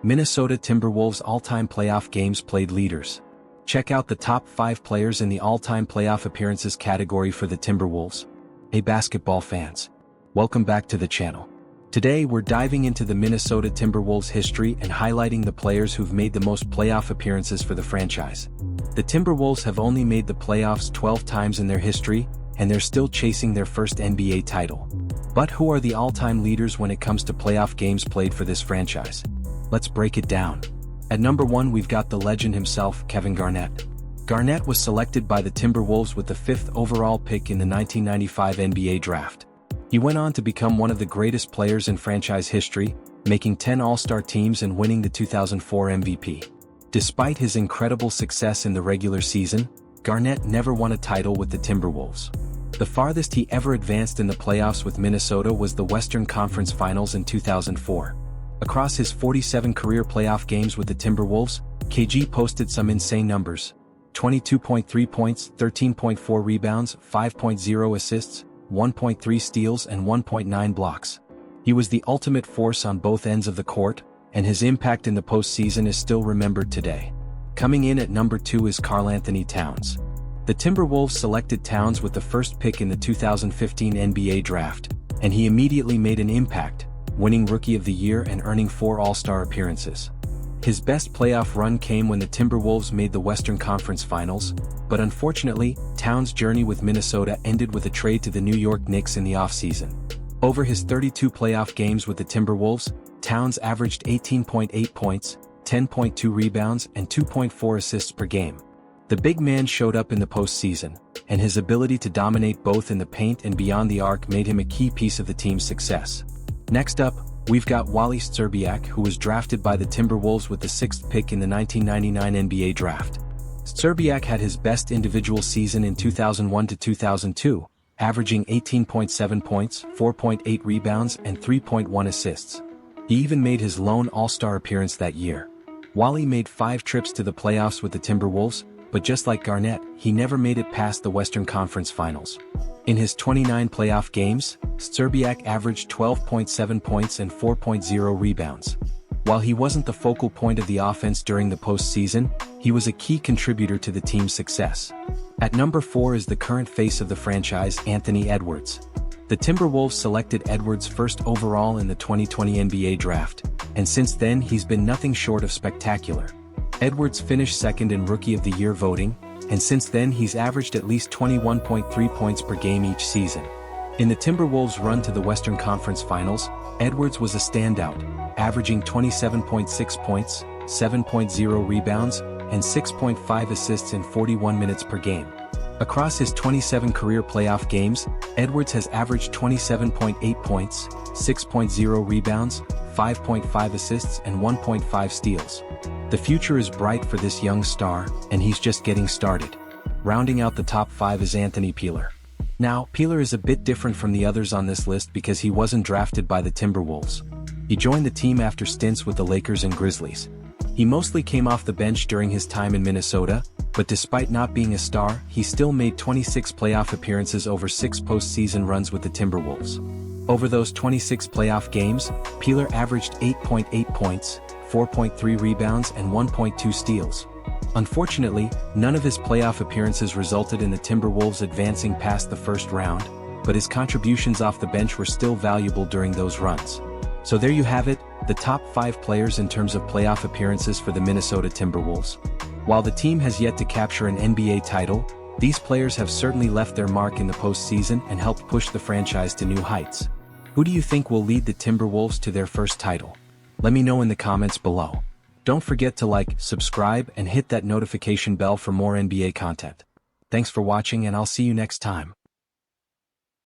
Minnesota Timberwolves all-time playoff games played leaders. Check out the top 5 players in the all-time playoff appearances category for the Timberwolves. Hey basketball fans. Welcome back to the channel. Today we're diving into the Minnesota Timberwolves history and highlighting the players who've made the most playoff appearances for the franchise. The Timberwolves have only made the playoffs 12 times in their history, and they're still chasing their first NBA title. But who are the all-time leaders when it comes to playoff games played for this franchise? Let's break it down. At number 1 we've got the legend himself, Kevin Garnett. Garnett was selected by the Timberwolves with the 5th overall pick in the 1995 NBA draft. He went on to become one of the greatest players in franchise history, making 10 All-Star teams and winning the 2004 MVP. Despite his incredible success in the regular season, Garnett never won a title with the Timberwolves. The farthest he ever advanced in the playoffs with Minnesota was the Western Conference Finals in 2004. Across his 47 career playoff games with the Timberwolves, KG posted some insane numbers: 22.3 points, 13.4 rebounds, 5.0 assists, 1.3 steals and 1.9 blocks. He was the ultimate force on both ends of the court, and his impact in the postseason is still remembered today. Coming in at number 2 is Karl-Anthony Towns. The Timberwolves selected Towns with the first pick in the 2015 NBA draft, and he immediately made an impact, winning Rookie of the Year and earning 4 All-Star appearances. His best playoff run came when the Timberwolves made the Western Conference Finals, but unfortunately, Towns' journey with Minnesota ended with a trade to the New York Knicks in the offseason. Over his 32 playoff games with the Timberwolves, Towns averaged 18.8 points, 10.2 rebounds and 2.4 assists per game. The big man showed up in the postseason, and his ability to dominate both in the paint and beyond the arc made him a key piece of the team's success. Next up, we've got Wally Szczerbiak, who was drafted by the Timberwolves with the 6th pick in the 1999 NBA draft. Szczerbiak had his best individual season in 2001 to 2002, averaging 18.7 points, 4.8 rebounds and 3.1 assists. He even made his lone All-Star appearance that year. Wally made 5 trips to the playoffs with the Timberwolves, but just like Garnett, he never made it past the Western Conference Finals. In his 29 playoff games, Szczerbiak averaged 12.7 points and 4.0 rebounds. While he wasn't the focal point of the offense during the postseason, he was a key contributor to the team's success. At number 4 is the current face of the franchise, Anthony Edwards. The Timberwolves selected Edwards first overall in the 2020 NBA draft, and since then he's been nothing short of spectacular. Edwards finished second in Rookie of the Year voting, and since then he's averaged at least 21.3 points per game each season. In the Timberwolves' run to the Western Conference Finals, Edwards was a standout, averaging 27.6 points, 7.0 rebounds, and 6.5 assists in 41 minutes per game. Across his 27 career playoff games, Edwards has averaged 27.8 points, 6.0 rebounds, 5.5 assists and 1.5 steals. The future is bright for this young star, and he's just getting started. Rounding out the top 5 is Anthony Peeler. Now, Peeler is a bit different from the others on this list because he wasn't drafted by the Timberwolves. He joined the team after stints with the Lakers and Grizzlies. He mostly came off the bench during his time in Minnesota, but despite not being a star, he still made 26 playoff appearances over 6 postseason runs with the Timberwolves. Over those 26 playoff games, Peeler averaged 8.8 points, 4.3 rebounds and 1.2 steals. Unfortunately, none of his playoff appearances resulted in the Timberwolves advancing past the first round, but his contributions off the bench were still valuable during those runs. So there you have it, the top 5 players in terms of playoff appearances for the Minnesota Timberwolves. While the team has yet to capture an NBA title, these players have certainly left their mark in the postseason and helped push the franchise to new heights. Who do you think will lead the Timberwolves to their first title? Let me know in the comments below. Don't forget to like, subscribe, and hit that notification bell for more NBA content. Thanks for watching, and I'll see you next time.